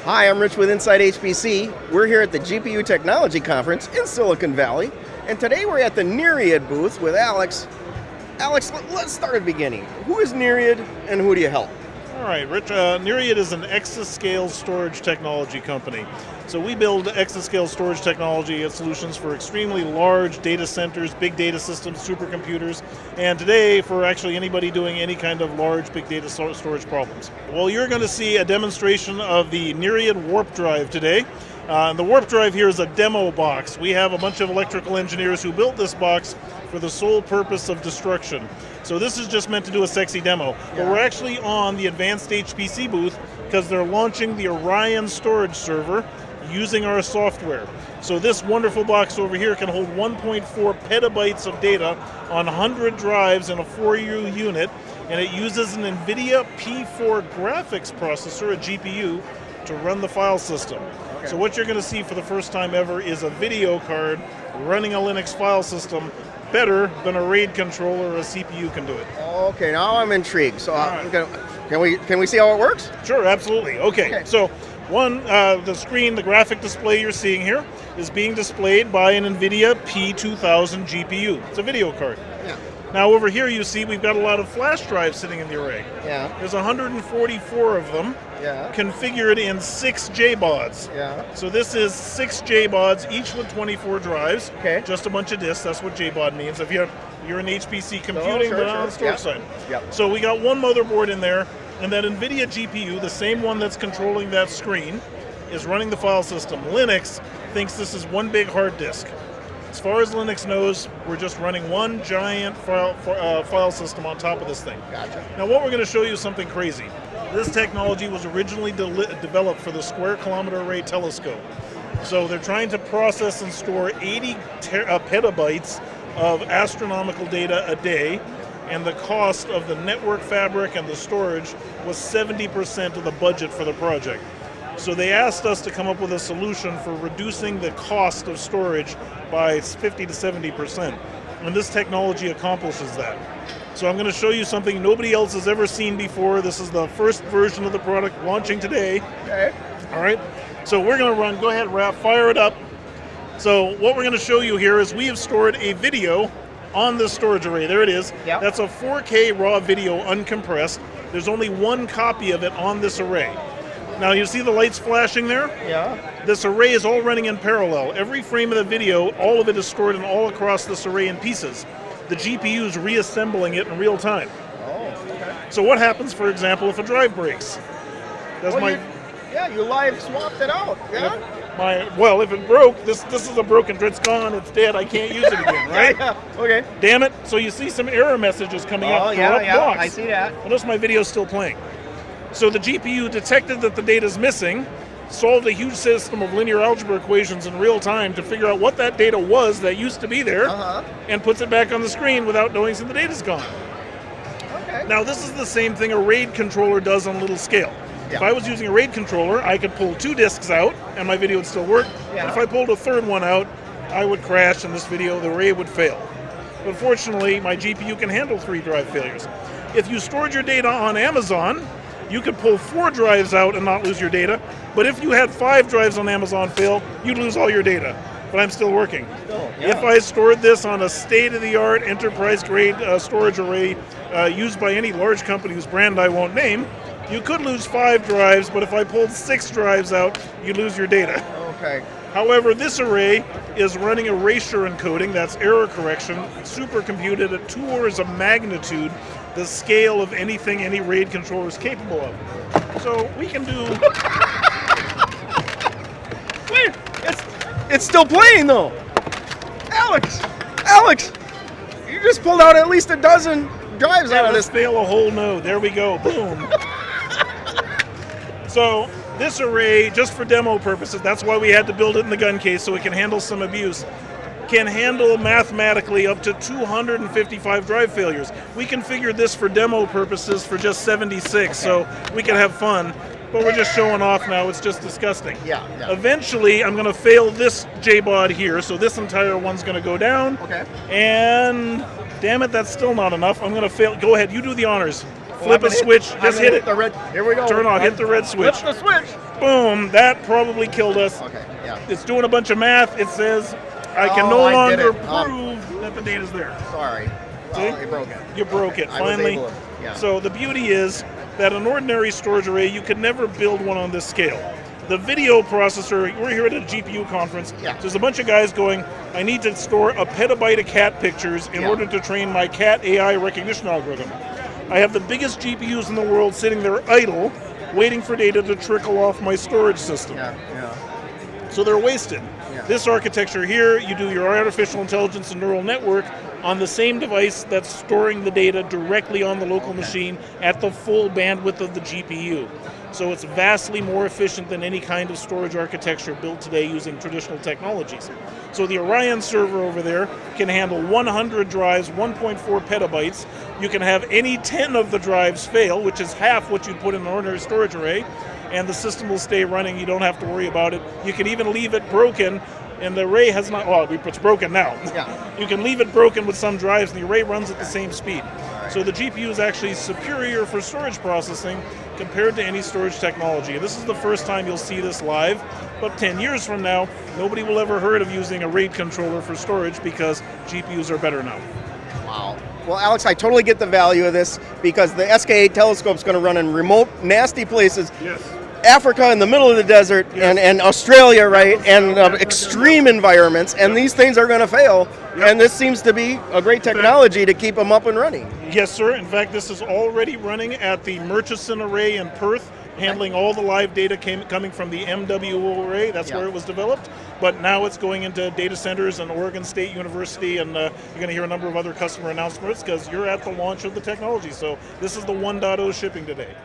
Hi, I'm Rich with insideHPC. We're here at the GPU Technology Conference in Silicon Valley, and today we're at the Nyriad booth with Alex. Alex, let's start at the beginning. Who is Nyriad and who do you help? All right, Rich, Nyriad is an exascale storage technology company. So we build exascale storage technology solutions for extremely large data centers, big data systems, supercomputers, and today for actually anybody doing any kind of large big data storage problems. Well, you're going to see a demonstration of the Nyriad warp drive today. The warp drive here is a demo box. We have a bunch of electrical engineers who built this box for the sole purpose of destruction. So this is just meant to do a sexy demo. But we're actually on the Advanced HPC booth because they're launching the Orion storage server using our software. So this wonderful box over here can hold 1.4 petabytes of data on 100 drives in a 4U unit, and it uses an NVIDIA P4 graphics processor, a GPU, to run the file system. Okay. So what you're going to see for the first time ever is a video card running a Linux file system better than a RAID controller or a CPU can do it. Okay, now I'm intrigued. So can we see how it works? Sure, absolutely. Okay. So the screen, the graphic display you're seeing here is being displayed by an NVIDIA P2000 GPU. It's a video card. Yeah. Now over here you see we've got a lot of flash drives sitting in the array. Yeah. There's 144 of them. Yeah. Configured in 6 JBODs. Yeah. So this is 6 JBODs, each with 24 drives. Okay. Just a bunch of disks. That's what JBOD means. If you're in HPC computing, but on the storage side. Yep. So we got one motherboard in there, and that NVIDIA GPU, the same one that's controlling that screen, is running the file system. Linux thinks this is one big hard disk. As far as Linux knows, we're just running one giant file system on top of this thing. Gotcha. Now what we're going to show you is something crazy. This technology was originally developed for the Square Kilometer Array telescope. So they're trying to process and store 80 petabytes of astronomical data a day, and the cost of the network fabric and the storage was 70% of the budget for the project. So they asked us to come up with a solution for reducing the cost of storage by 50 to 70%. And this technology accomplishes that. So I'm going to show you something nobody else has ever seen before. This is the first version of the product launching today. Okay. All right. So we're going to run, go ahead, Raph, fire it up. So what we're going to show you here is we have stored a video on this storage array. There it is. Yep. That's a 4K raw video uncompressed. There's only one copy of it on this array. Now you see the lights flashing there? Yeah. This array is all running in parallel. Every frame of the video, all of it is stored in all across this array in pieces. The GPU is reassembling it in real time. Oh, okay. So what happens, for example, if a drive breaks? You live swapped it out. Yeah. If it broke, this is a broken, it's gone, it's dead, I can't use it again, right? Yeah. Okay. Damn it. So you see some error messages coming up. Blocks. I see that. Notice my video's still playing. So the GPU detected that the data is missing, solved a huge system of linear algebra equations in real time to figure out what that data was that used to be there, and puts it back on the screen without noticing the data's gone. Okay. Now this is the same thing a RAID controller does on a little scale. Yeah. If I was using a RAID controller, I could pull 2 disks out and my video would still work. Yeah. If I pulled a third one out, I would crash and the array would fail. But fortunately, my GPU can handle 3 drive failures. If you stored your data on Amazon, you could pull 4 drives out and not lose your data. But if you had 5 drives on Amazon fail, you'd lose all your data. But I'm still working. If I stored this on a state-of-the-art enterprise-grade storage array used by any large company whose brand I won't name, you could lose 5 drives, but if I pulled 6 drives out, you lose your data. Okay. However, this array is running erasure encoding, that's error correction, supercomputed at 2 orders of magnitude the scale of anything any RAID controller is capable of. So we can do... Wait, it's still playing though. Alex, you just pulled out at least a dozen drives out of this. Let's fail a whole node. There we go. Boom. So this array, just for demo purposes, that's why we had to build it in the gun case so it can handle some abuse, can handle mathematically up to 255 drive failures. We configured this for demo purposes for just 76, so we can have fun. But we're just showing off now. It's just disgusting. Yeah. Eventually, I'm going to fail this JBOD here, so this entire one's going to go down. Okay. And damn it, that's still not enough. I'm going to fail. Go ahead, you do the honors. flip a switch, just hit it. The red. Here we go. Turn on, hit the red switch. Flip the switch. Boom, that probably killed us. Okay, yeah. It's doing a bunch of math. It says, I can no I did longer it. prove that the data's there. Sorry. See? You broke it. You broke it, I was finally. able to, yeah. So the beauty is that an ordinary storage array, you could never build one on this scale. The video processor, we're here at a GPU conference. Yeah. There's a bunch of guys going, I need to store a petabyte of cat pictures in order to train my cat AI recognition algorithm. I have the biggest GPUs in the world sitting there idle, waiting for data to trickle off my storage system. Yeah. So they're wasted. Yeah. This architecture here, you do your artificial intelligence and neural network on the same device that's storing the data directly on the local machine at the full bandwidth of the GPU. So it's vastly more efficient than any kind of storage architecture built today using traditional technologies. So the Orion server over there can handle 100 drives, 1.4 petabytes. You can have any 10 of the drives fail, which is half what you'd put in an ordinary storage array, and the system will stay running. You don't have to worry about it. You can even leave it broken, and the array has not, well, it's broken now. Yeah. You can leave it broken with some drives, and the array runs at the same speed. So the GPU is actually superior for storage processing compared to any storage technology. This is the first time you'll see this live, but 10 years from now, nobody will ever heard of using a RAID controller for storage because GPUs are better now. Wow. Well, Alex, I totally get the value of this because the SK8 telescope is going to run in remote, nasty places. Yes. Africa in the middle of the desert, Yes. and Australia, right, and extreme environments, and these things are going to fail. Yep. And this seems to be a great technology to keep them up and running. Yes, sir. In fact, this is already running at the Murchison array in Perth, handling all the live data coming from the MWO array. That's where it was developed. But now it's going into data centers and Oregon State University, and you're going to hear a number of other customer announcements because you're at the launch of the technology. So this is the 1.0 shipping today.